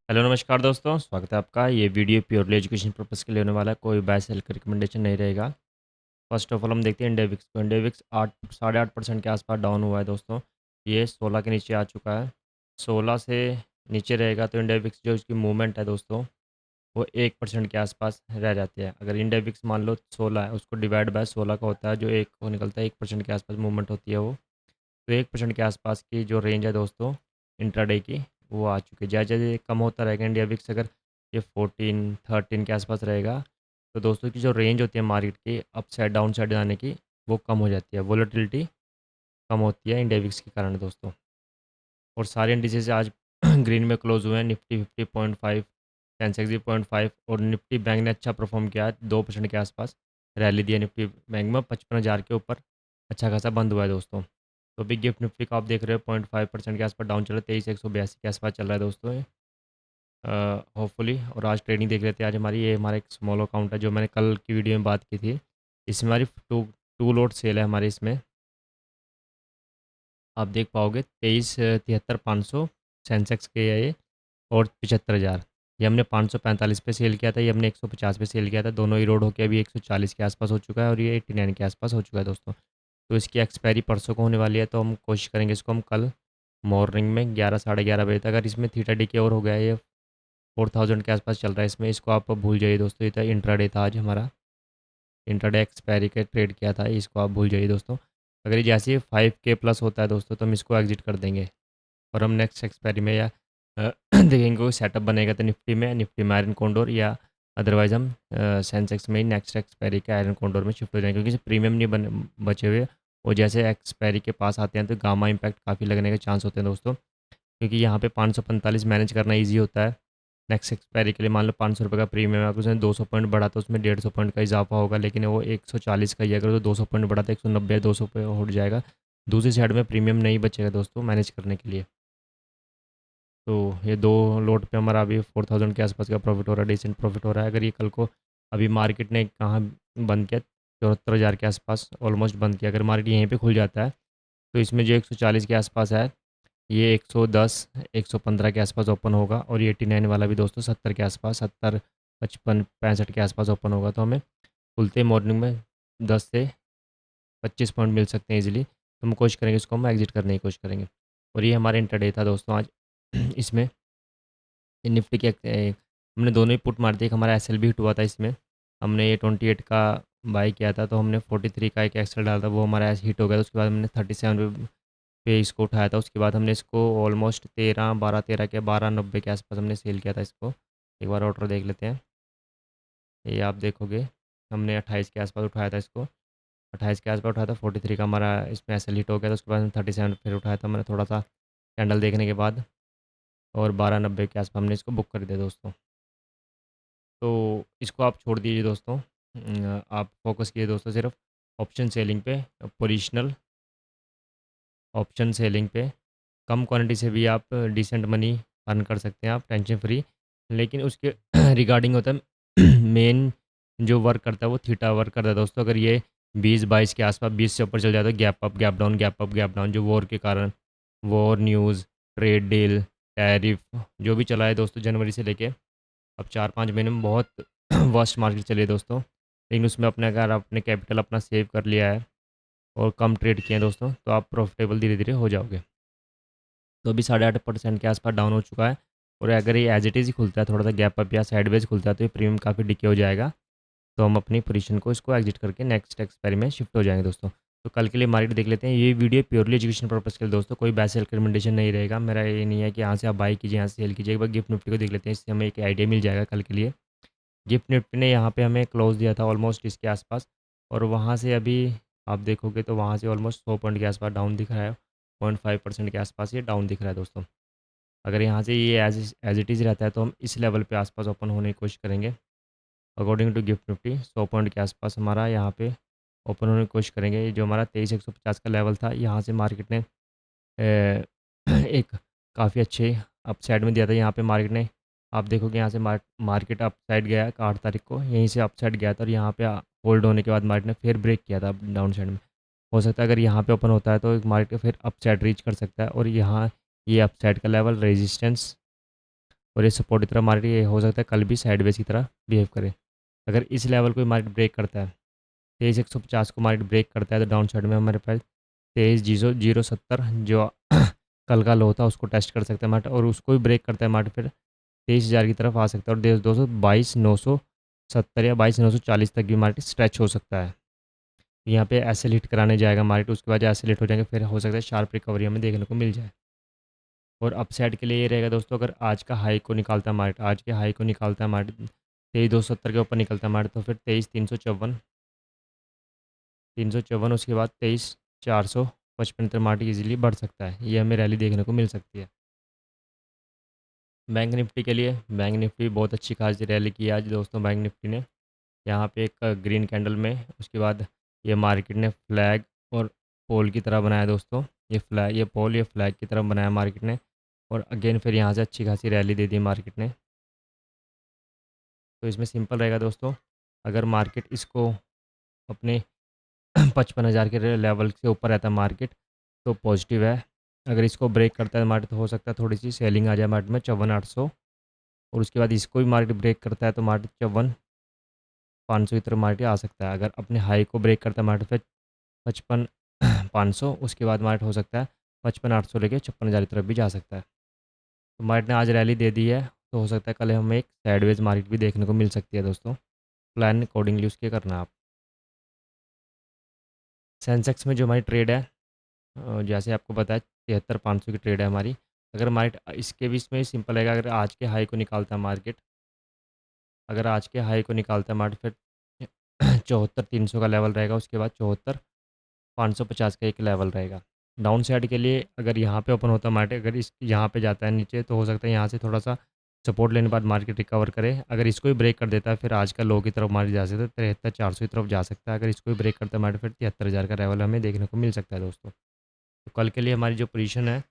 Hello नमस्कार दोस्तों, स्वागत है आपका। ये वीडियो प्योरली एजुकेशन पर्पज़ के लिए होने वाला है, कोई बाय सेल का रिकमेंडेशन नहीं रहेगा। फर्स्ट ऑफ ऑल हम देखते हैं इंडिया विक्स को। इंडिया विक्स 8 8.5% के आसपास डाउन हुआ है दोस्तों। ये 16 के नीचे आ चुका है। 16 से नीचे रहेगा तो इंडिया विक्स जो इसकी मूवमेंट है दोस्तों, वो 1% के आसपास रह जाती है। अगर इंडिया विक्स मान लो 16 है, उसको डिवाइड बाय 16 का होता है, जो एक वो निकलता है, 1% के आसपास मूवमेंट होती है वो। तो 1% के आसपास की जो रेंज है दोस्तों इंट्राडे की, वो आ चुकी है। जैसे जैसे कम होता रहेगा इंडिया विक्स, अगर ये 14 13 के आसपास रहेगा, तो दोस्तों की जो रेंज होती है मार्केट की अप साइड डाउन साइड जाने की, वो कम हो जाती है। वोलेटिलिटी कम होती है इंडिया विक्स के कारण दोस्तों। और सारे इंडिसेस आज ग्रीन में क्लोज हुए हैं। निफ्टी 50.5, सेंसेक्स भी 0.5 और निफ्टी बैंक ने अच्छा परफॉर्म किया है, 2% के आसपास रैली दिया निफ्टी बैंक में। 55,000 के ऊपर अच्छा खासा बंद हुआ है दोस्तों। तो भी गिफ्ट निफ्टी का आप देख रहे हो 0.5% के आसपास डाउन चल रहा है, 23,182 के आसपास चल रहा है दोस्तों ये। होपफुली। और आज ट्रेडिंग देख लेते हैं। आज हमारी ये हमारा एक स्मॉल अकाउंट है, जो मैंने कल की वीडियो में बात की थी। इसमें हमारी टू टू लोट सेल है हमारी इसमें। आप देख पाओगे 23,73,500 सेंसेक्स के है ये, और 75,000। ये हमने 545 पे सेल किया था, ये हमने 150 पे सेल किया था। दोनों ही रोड होके अभी 140 के आसपास हो चुका है, और ये 89 के आसपास हो चुका है दोस्तों। तो इसकी एक्सपायरी परसों को होने वाली है, तो हम कोशिश करेंगे इसको हम कल मॉर्निंग में 11 साढ़े 11 बजे तक। अगर इसमें थीटा डी के और हो गया है, ये 4000 के आसपास चल रहा है इसमें, इसको आप भूल जाइए दोस्तों। ये था इंट्राडे था आज हमारा, इंट्राडे एक्सपायरी के ट्रेड किया था, इसको आप भूल जाइए दोस्तों। अगर ये जैसे ही 5K प्लस होता है दोस्तों, तो हम इसको एग्जिट कर देंगे, और हम नेक्स्ट एक्सपायरी में या देखेंगे कोई सेटअप बनेगा तो निफ्टी में आयरन कोंडोर, या अदरवाइज़ हम सेंसेक्स में ही नेक्स्ट एक्सपायरी के आयरन कोंडोर में शिफ्ट हो जाएंगे, क्योंकि प्रीमियम नहीं बचे हुए। और जैसे एक्सपायरी के पास आते हैं तो गामा इम्पैक्ट काफ़ी लगने के चांस होते हैं दोस्तों, क्योंकि यहाँ पे 545 मैनेज करना ईजी होता है। नेक्स्ट एक्सपायरी के लिए मान लो 500 रुपये का प्रीमियम है, अगर उसने 200 पॉइंट बढ़ा तो उसमें 150 पॉइंट का इजाफा होगा, लेकिन वो 140 का ही है। अगर तो 200 पॉइंट बढ़ा तो 190 200 पे उठ जाएगा। दूसरी साइड में प्रीमियम नहीं बचेगा दोस्तों मैनेज करने के लिए। तो ये दो लोट पे हमारा अभी 4000 के आसपास का प्रॉफिट हो रहा है, डिसेंट प्रॉफिट हो रहा है। अगर ये कल को अभी मार्केट ने कहाँ बंद किया, 74,000 के आसपास ऑलमोस्ट बंद किया। अगर मार्केट यहीं पे खुल जाता है, तो इसमें जो 140 के आसपास है, ये 110 115 के आसपास ओपन होगा। और ये 89 वाला भी दोस्तों 70 के आसपास, 70 55 65 के आसपास ओपन होगा। तो हमें खुलते मॉर्निंग में 10 से 25 पॉइंट मिल सकते हैं इजीली। तो हम कोशिश करेंगे इसको हम एग्जिट करने की कोशिश करेंगे। और ये हमारा इंटरडे था दोस्तों आज। इसमें निफ्टी के हमने दोनों ही पुट मार दिए। एक हमारा एसएल भी हिट हुआ था इसमें। हमने ये 28 का बाई किया था, तो हमने 43 का एक एक्सेल डाला था, वो हमारा ऐसे हिट हो गया था। उसके बाद हमने 37 पे इसको उठाया था। उसके बाद हमने इसको ऑलमोस्ट 13 के 12.90 के आसपास हमने सेल किया था इसको। एक बार ऑर्डर देख लेते हैं। ये आप देखोगे हमने 28 के आसपास उठाया था इसको। 28 के आसपास उठाया था, 43 का हमारा इसमें एसएल हिट हो गया था। उसके बाद 37 फिर उठाया था मैंने, थोड़ा सा कैंडल देखने के बाद, और 12.90 के आसपास हमने इसको बुक कर दिया दोस्तों। तो इसको आप छोड़ दीजिए दोस्तों। आप फोकस कीजिए दोस्तों सिर्फ ऑप्शन सेलिंग पे, पोजिशनल ऑप्शन सेलिंग पे। कम क्वांटिटी से भी आप डिसेंट मनी अर्न कर सकते हैं आप टेंशन फ्री। लेकिन उसके रिगार्डिंग होता है मेन जो वर्क करता है वो थीटा वर्क करता है दोस्तों। अगर ये 20-22 के आसपास 20 से ऊपर चल जाए तो gap up gap down, gap up gap down, जो वॉर के कारण, war news, trade deal, tariff जो भी चला है दोस्तों जनवरी से लेके अब 4-5 महीने में, बहुत वर्स्ट मार्केट चली है दोस्तों। लेकिन उसमें अपने अगर आपने कैपिटल अपना सेव कर लिया है और कम ट्रेड किए हैं दोस्तों, तो आप प्रॉफिटेबल धीरे धीरे हो जाओगे। तो अभी 8.5% के आसपास डाउन हो चुका है। और अगर ये एज इट इज़ ही खुलता है, थोड़ा सा गैप अप या साइडवेज खुलता है, तो ये प्रीमियम काफ़ी डिके हो जाएगा। तो हम अपनी पोजीशन को इसको एग्जिट करके नेक्स्ट एक्सपायरी में शिफ्ट हो जाएंगे दोस्तों। तो कल के लिए मार्केट देख लेते हैं। ये वीडियो प्योरली एजुकेशन पर्पज़ के लिए दोस्तों, कोई बाय सेल रिकमेंडेशन नहीं रहेगा। मेरा ये नहीं है कि यहाँ से आप बाई कीजिए, यहाँ से सेल कीजिए। एक बार गिफ्ट निफ्टी को देख लेते हैं, इससे हमें एक आइडिया मिल जाएगा कल के लिए। गिफ्ट निफ्टी ने यहाँ पे हमें क्लोज़ दिया था ऑलमोस्ट इसके आसपास, और वहाँ से अभी आप देखोगे तो वहाँ से ऑलमोस्ट 100 पॉइंट के आसपास डाउन दिख रहा है। 0.5% के आसपास ये डाउन दिख रहा है दोस्तों। अगर यहाँ से ये एज इट इज़ रहता है, तो हम इस लेवल पे आसपास ओपन होने की कोशिश करेंगे। According to gift Nifty 100 point के आसपास हमारा यहाँ पे ओपन होने की कोशिश करेंगे। ये जो हमारा 23,150 का लेवल था, यहाँ से मार्केट ने एक काफ़ी अच्छे अपसाइड में दिया था। यहाँ पे मार्केट ने, आप देखोगे यहाँ से मार्केट अपसाइड गया है 8 तारीख को, यहीं से अपसाइड गया था, और यहाँ पे होल्ड होने के बाद मार्केट ने फिर ब्रेक किया था डाउन साइड में। हो सकता है अगर यहाँ पे ओपन होता है तो मार्केट फिर अपसाइड रीच कर सकता है, और यहाँ ये अपसाइड का लेवल रेजिस्टेंस और ये सपोर्ट की तरह मार्केट ये हो सकता है कल भी साइडवेज की तरह बिहेव करे। अगर इस लेवल को मार्केट ब्रेक करता है, 23,150 को मार्केट ब्रेक करता है, तो डाउन साइड में हमारे पास 23,070 जो कल का लो था उसको टेस्ट कर सकता है मार्केट, और उसको भी ब्रेक करता है मार्केट फिर 23,000 की तरफ आ सकता है, और 22,970 या 22,940 तक भी मार्केट स्ट्रेच हो सकता है। यहाँ पे ऐसे हिट कराने जाएगा मार्केट, उसके बाद ऐसे हिट हो जाएंगे, फिर हो सकता है शार्प रिकवरी हमें देखने को मिल जाए। और अपसाइड के लिए ये रहेगा दोस्तों, अगर आज का हाई को निकालता है मार्केट, आज के हाई को निकालता है मार्केट 23,270 के ऊपर निकलता है मार्केट, तो फिर 23,354 उसके बाद 23,455 तक मार्केट ईजिली बढ़ सकता है। ये हमें रैली देखने को मिल सकती है। बैंक निफ्टी के लिए, बैंक निफ्टी बहुत अच्छी खासी रैली की आज दोस्तों। बैंक निफ्टी ने यहाँ पे एक ग्रीन कैंडल में, उसके बाद ये मार्केट ने फ्लैग और पोल की तरह बनाया दोस्तों। ये फ्लैग, ये पोल, ये फ्लैग की तरह बनाया मार्केट ने, और अगेन फिर यहाँ से अच्छी खासी रैली दे दी मार्केट ने। तो इसमें सिंपल रहेगा दोस्तों, अगर मार्केट इसको अपने 55,000 के लेवल से ऊपर रहता है मार्केट तो पॉजिटिव है। अगर इसको ब्रेक करता है मार्केट तो हो सकता है थोड़ी सी सेलिंग आ जाए मार्केट में 54,800, और उसके बाद इसको भी मार्केट ब्रेक करता है तो मार्केट 54,500 की तरफ मार्केट आ सकता है। अगर अपने हाई को ब्रेक करता है मार्केट फिर 55,500, उसके बाद मार्केट हो सकता है 55,800 लेके 56,000 की तरफ भी जा सकता है। तो मार्केट ने आज रैली दे दी है, तो हो सकता है कल हमें एक साइडवेज मार्केट भी देखने को मिल सकती है दोस्तों। प्लान अकॉर्डिंगली उसके करना है आप। सेंसेक्स में जो हमारी ट्रेड है, जैसे आपको पता है 73,500 की ट्रेड है हमारी। अगर मार्केट इसके भी इसमें सिंपल रहेगा, अगर आज के हाई को निकालता है मार्केट, अगर आज के हाई को निकालता है मार्केट फिर 74,300 का लेवल रहेगा, उसके बाद 74,550 का एक लेवल रहेगा। डाउन साइड के लिए अगर यहाँ पे ओपन होता है मार्केट, अगर इस यहाँ पे जाता है नीचे तो हो सकता है यहाँ से थोड़ा सा सपोर्ट लेने के बाद मार्केट रिकवर करे। अगर इसको भी ब्रेक कर देता है फिर आज का लो की तरफ मार्केट जा सकता है, 73,400 की तरफ जा सकता है। अगर इसको भी ब्रेक करता है मार्केट फिर 73,000 का लेवल हमें देखने को मिल सकता है दोस्तों। तो कल के लिए हमारी जो पोजीशन है,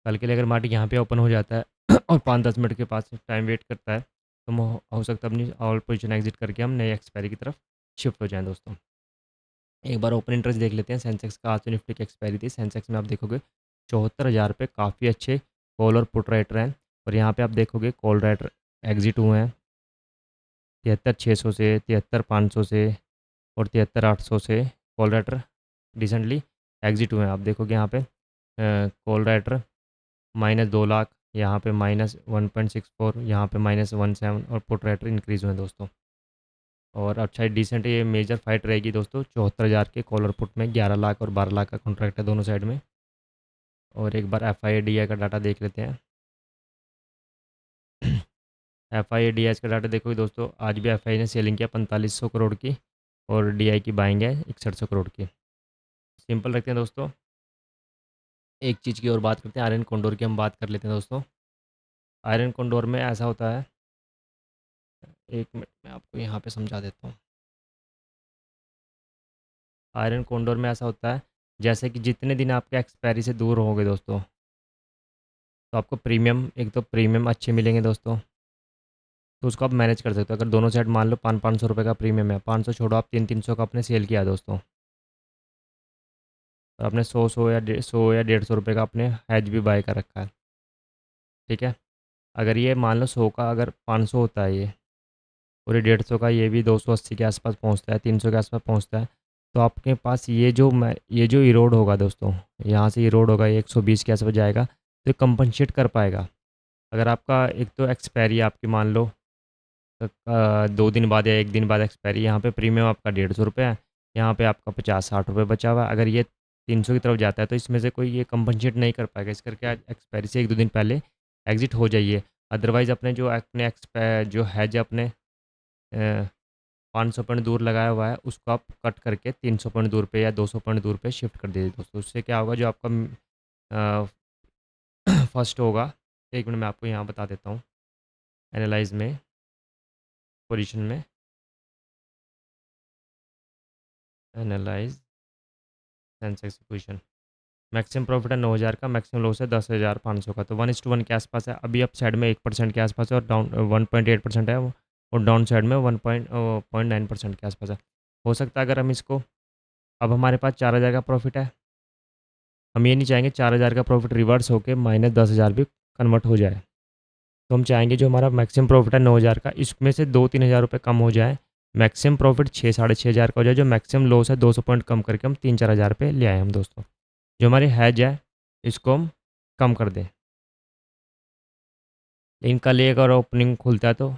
कल के लिए अगर मार्केट यहाँ पे ओपन हो जाता है और 5-10 मिनट के पास टाइम वेट करता है, तो हो सकता है अपनी ऑल पोजीशन एग्जिट करके हम नए एक्सपायरी की तरफ शिफ्ट हो जाएँ दोस्तों। एक बार ओपन इंटरेस्ट देख लेते हैं सेंसेक्स का। आज तो निफ्टी की एक्सपायरी थी। सेंसेक्स में आप देखोगे 74,000 पे काफ़ी अच्छे कॉल और पुट राइटर हैं, और यहाँ पे आप देखोगे कॉल राइटर एग्जिट हुए हैं 73,600 से, 73,500 से, और 73,800 से कॉल राइटर रिसेंटली एग्जिट हुए हैं। आप देखोगे यहाँ पे कॉल राइटर -2 लाख, यहाँ पे -1.64, यहाँ पे -1.7, और पुट राइटर इंक्रीज़ हुए हैं दोस्तों। और अच्छा डिसेंट ये मेजर फाइट रहेगी दोस्तों। 74,000 के कॉलर पुट में 11 लाख और 12 लाख का कॉन्ट्रैक्ट है दोनों साइड में। और एक बार एफ आई डी आई का डाटा देख लेते हैं। एफ आई डी आई का डाटा देखोगे दोस्तों, आज भी एफ आई ने सेलिंग किया 4500 करोड़ की, और डी आई की बाइंग है 6100 करोड़ की। सिंपल रखते हैं दोस्तों। एक चीज़ की और बात करते हैं, आयरन कोंडोर की हम बात कर लेते हैं दोस्तों। आयरन कोंडोर में ऐसा होता है, एक मिनट मैं आपको यहाँ पे समझा देता हूँ। आयरन कोंडोर में ऐसा होता है, जैसे कि जितने दिन आपके एक्सपायरी से दूर होंगे दोस्तों, तो आपको प्रीमियम, एक तो प्रीमियम अच्छे मिलेंगे दोस्तों, तो उसको आप मैनेज कर सकते हो। अगर दोनों साइड मान लो 500-500 रुपये का प्रीमियम है, 500 छोड़ो, आप 300-300 का आपने सेल किया दोस्तों, और आपने 100 या 150 रुपये का आपने हैज भी बाय कर रखा है, ठीक है। अगर ये मान लो 100 का अगर 500 होता है ये, और ये 150 का ये भी 280 के आसपास पहुंचता है, 300 के आसपास पहुंचता है, तो आपके पास ये जो इरोड होगा दोस्तों, यहाँ से इरोड होगा, ये 120 के आसपास जाएगा, तो ये कंपनसेट कर पाएगा। अगर आपका एक तो एक्सपायरी आपकी मान लो 2 दिन बाद या 1 दिन बाद एक्सपायरी, यहाँ पे प्रीमियम आपका 150 रुपये है, यहाँ पे आपका 50-60 रुपये बचा हुआ है। अगर ये 300 की तरफ जाता है तो इसमें से कोई ये कंपनसेट नहीं कर पाएगा। इस करके आज एक्सपायरी से 1-2 दिन पहले एग्जिट हो जाइए। अदरवाइज़ अपने जो हैज अपने 500 पॉइंट दूर लगाया हुआ है, उसको आप कट करके 300 पॉइंट दूर पे या 200 पॉइंट दूर पे शिफ्ट कर दीजिए दोस्तों। उससे क्या होगा, जो आपका फर्स्ट होगा, 1 मिनट मैं आपको यहाँ बता देता हूँ। एनालाइज में, पोजीशन में, एनालाइज सेंसेक्स की पोजीशन, मैक्सिमम प्रॉफिट है 9,000 का, मैक्सिमम लॉस है 10,500 का, तो 1:1 के आसपास है। अभी अप साइड में 1% के आसपास है, और डाउन 1.8% है, और डाउन साइड में 1.9% के आसपास है। हो सकता है अगर हम इसको, अब हमारे पास 4,000 का प्रॉफिट है, हम ये नहीं चाहेंगे 4,000 का प्रॉफिट रिवर्स होकर -10,000 भी कन्वर्ट हो जाए। तो हम चाहेंगे जो हमारा मैक्सिमम प्रॉफिट है 9,000 का, इसमें से 2-3 हज़ार रुपये कम हो जाए, मैक्सिमम प्रॉफिट 6-6,500 का हो जाए, जो मैक्सिमम लॉस है 200 पॉइंट कम करके हम 3-4 हज़ार रुपये ले आए हम दोस्तों। जो हमारी हैज है इसको हम कम कर दें। लेकिन कल ये अगर ओपनिंग खुलता है तो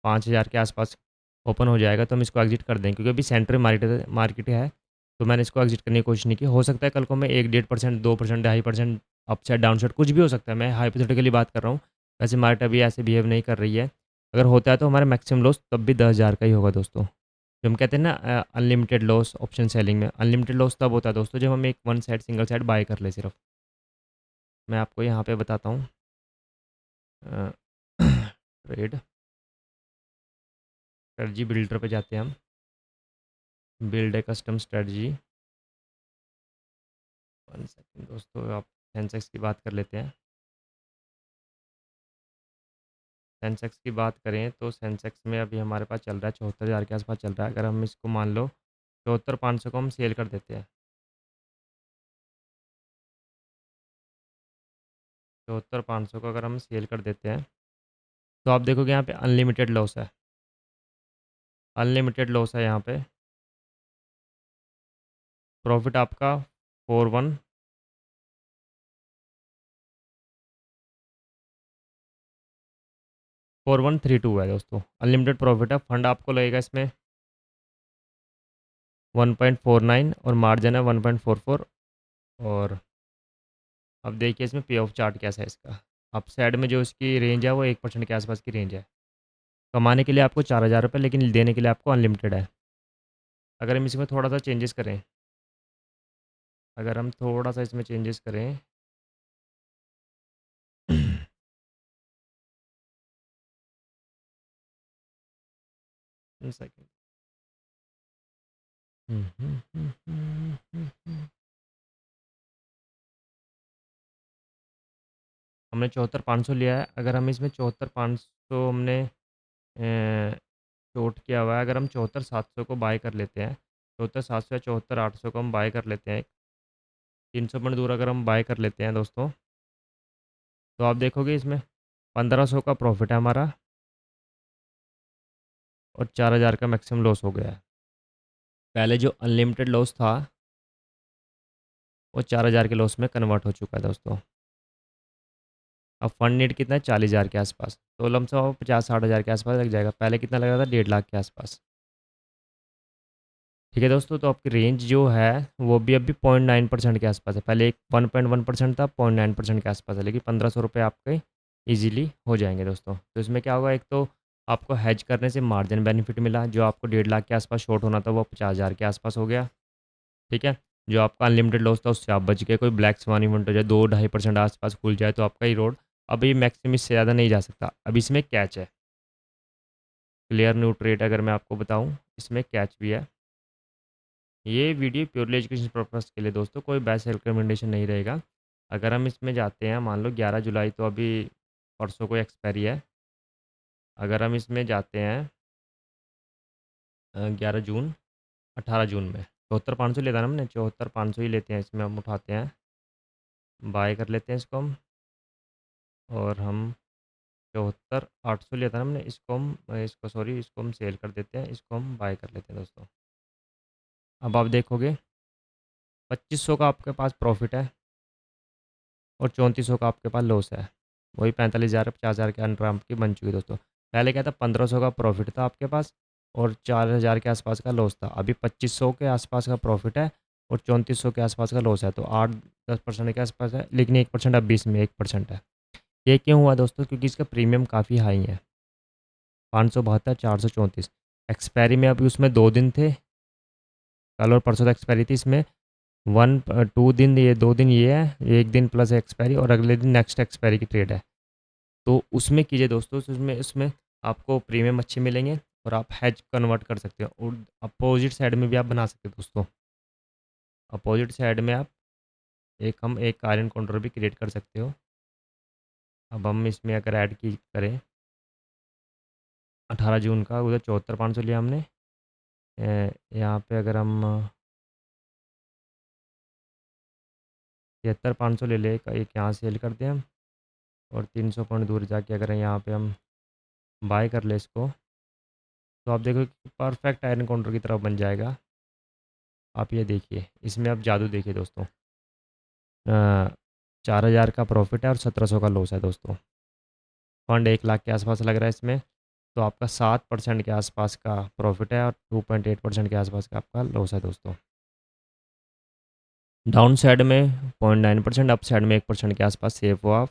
5,000 के आसपास ओपन हो जाएगा, तो हम इसको एग्जिट कर दें, क्योंकि अभी सेंटर मार्केट मार्केट है, तो मैंने इसको एग्जिट करने की कोशिश नहीं की। हो सकता है कल को मैं 1-1.5%, 2%, 2.5% अपसाइड डाउनसाइड कुछ भी हो सकता है, मैं हाइपोथेटिकली बात कर रहा हूँ। वैसे मार्केट अभी ऐसे बिहेव नहीं कर रही है। अगर होता है तो हमारा मैक्सिमम लॉस तब भी 10,000 का ही होगा दोस्तों। जो हम कहते हैं ना अनलिमिटेड लॉस ऑप्शन सेलिंग में, अनलिमिटेड लॉस तब होता है दोस्तों जब हम एक one side single side by कर ले सिर्फ। मैं आपको यहाँ पे बताता हूँ ट्रेड स्ट्रेटजी बिल्डर पे जाते हैं हम, build a custom strategy. 1 second दोस्तों, आप सेंसेक्स की बात कर लेते हैं। सेंसेक्स की बात करें तो सेंसेक्स में अभी हमारे पास चल रहा है 74,000 के आसपास चल रहा है। अगर हम इसको मान लो 74,500 को हम सेल कर देते हैं, 74,500 को अगर हम सेल कर देते हैं, तो आप देखोगे यहाँ पे अनलिमिटेड लॉस है, अनलिमिटेड लॉस है यहाँ पे। प्रॉफिट आपका 4132 है दोस्तों, अनलिमिटेड प्रॉफिट है। फंड आपको लगेगा इसमें 1.49 और मार्जिन है 1.44। और अब देखिए इसमें पे ऑफ चार्ट कैसा है इसका। अप साइड में जो इसकी रेंज है वो 1% के आसपास की रेंज है। कमाने के लिए आपको 4,000 रुपये, लेकिन देने के लिए आपको अनलिमिटेड है। अगर हम इसमें थोड़ा सा चेंजेस करें, अगर हम थोड़ा सा इसमें चेंजेस करें सेकंड। हमने 74,500 लिया है। अगर हम इसमें 74,500 हमने शॉर्ट किया हुआ है, अगर हम 74,700 को बाय कर लेते हैं, 74,700 या 74,800 को हम बाय कर लेते हैं, 300 पॉइंट दूर अगर हम बाय कर लेते हैं दोस्तों, तो आप देखोगे इसमें 1,500 का प्रॉफिट है हमारा और 4,000 का मैक्सिमम लॉस हो गया है। पहले जो अनलिमिटेड लॉस था वो 4,000 के लॉस में कन्वर्ट हो चुका है दोस्तों। अब फंड नीड कितना है 40,000 के आसपास, तो लमसम 50-60 हज़ार के आसपास लग जाएगा। पहले कितना लग रहा था 1.5 लाख के आसपास। ठीक है दोस्तों, तो आपकी रेंज जो है वो भी अभी 0.9% के आसपास है। पहले एक 1.1% था, 0.9% के आसपास है, लेकिन 1,500 रुपये आपके ईजिली हो जाएंगे दोस्तों। तो इसमें क्या होगा, एक तो आपको हैज करने से मार्जिन बेनिफिट मिला, जो आपको 1.5 लाख के आसपास शॉर्ट होना था वो 50,000 के आसपास हो गया। ठीक है, जो आपका अनलिमिटेड लॉस था उससे आप बच गए। कोई ब्लैक स्वान इवेंट हो जाए 2-2.5% आसपास खुल जाए तो आपका ही रोड अभी मैक्सिमम इससे ज़्यादा नहीं जा सकता। अब इसमें कैच है, क्लियर न्यू ट्रेड अगर मैं आपको बताऊं, इसमें कैच भी है। ये वीडियो प्योरली एजुकेशन पर्पस के लिए दोस्तों, कोई बैच रिकमेंडेशन नहीं रहेगा। अगर हम इसमें जाते हैं, मान लो 11 जुलाई तो अभी परसों को एक्सपायरी है। अगर हम इसमें जाते हैं 11 जून, 18 जून में 74,500 लेता ना हमने, 74,500 ही लेते हैं इसमें, हम उठाते हैं, बाय कर लेते हैं इसको हम। और हम 74,800 लिया था ना हमने, इसको हम इसको सॉरी इसको हम सेल कर देते हैं, इसको हम बाय कर लेते हैं दोस्तों। अब आप देखोगे 2,500 का आपके पास प्रॉफिट है और 3,400 का आपके पास लॉस है। वही 45,000 50,000 के अंडर आपकी बन चुकी है दोस्तों। पहले क्या था, 1,500 का प्रॉफिट था आपके पास और 4,000 के आसपास का लॉस था। अभी 2,500 के आसपास का प्रॉफिट है और 3,400 के आसपास का लॉस है, तो 8-10% के आसपास है, लेकिन 1% अब बीस में 1% है। ये क्यों हुआ दोस्तों, क्योंकि इसका प्रीमियम काफ़ी हाई है, 572, 434। एक्सपायरी में अभी उसमें 2 दिन थे, कल और परसों तक एक्सपायरी थी इसमें। 2 दिन, ये 2 दिन ये है, 1 दिन प्लस एक्सपायरी और अगले दिन नेक्स्ट एक्सपायरी की ट्रेड है। तो उसमें कीजिए दोस्तों, तो उसमें उसमें आपको प्रीमियम अच्छे मिलेंगे और आप हैज कन्वर्ट कर सकते हो, और अपोजिट साइड में भी आप बना सकते हो दोस्तों। अपोजिट साइड में आप हम एक आयरन काउंटर भी क्रिएट कर सकते हो। अब हम इसमें अगर ऐड की करें 18 जून का, उधर 74,500 लिया हमने, यहाँ पे अगर हम 73,500 ले ले, एक यहाँ सेल कर दें हम, और 300 पॉइंट दूर जाके अगर यहाँ पे हम बाय कर ले इसको, तो आप देखो परफेक्ट आयरन काउंटर की तरफ बन जाएगा। आप ये देखिए, इसमें आप जादू देखिए दोस्तों। 4000 का प्रॉफिट है और 1700 का लॉस है दोस्तों। फंड 1 लाख के आसपास लग रहा है इसमें। तो आपका 7% के आसपास का प्रॉफिट है और 2.8% के आसपास का आपका लॉस है दोस्तों। डाउन साइड में 0.9%, अप साइड में 1% के आसपास सेफ हो आप।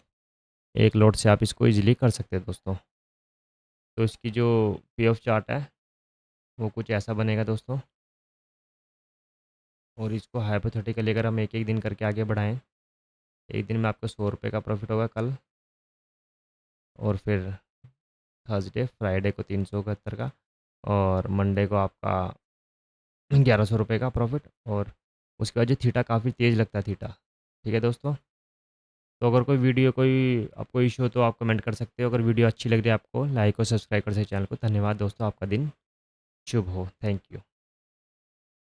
एक लॉट से आप इसको ईजिली कर सकते हैं दोस्तों। तो इसकी जो पी ऑफ चार्ट है वो कुछ ऐसा बनेगा दोस्तों। और इसको हाइपोथेटिकली अगर हम एक एक दिन करके आगे बढ़ाएं, एक दिन में आपको 100 रुपये का प्रॉफिट होगा कल, और फिर थर्सडे फ्राइडे को 371 का, और मंडे को आपका 1100 रुपये का प्रॉफिट। और उसके बाद जो थीटा काफ़ी तेज़ लगता है थीटा। ठीक है दोस्तों। तो अगर कोई वीडियो कोई आपको इशू हो तो आप कमेंट कर सकते हो। अगर वीडियो अच्छी लग रही है आपको, लाइक और सब्सक्राइब कर सकते चैनल को। धन्यवाद दोस्तों, आपका दिन शुभ हो। Thank you.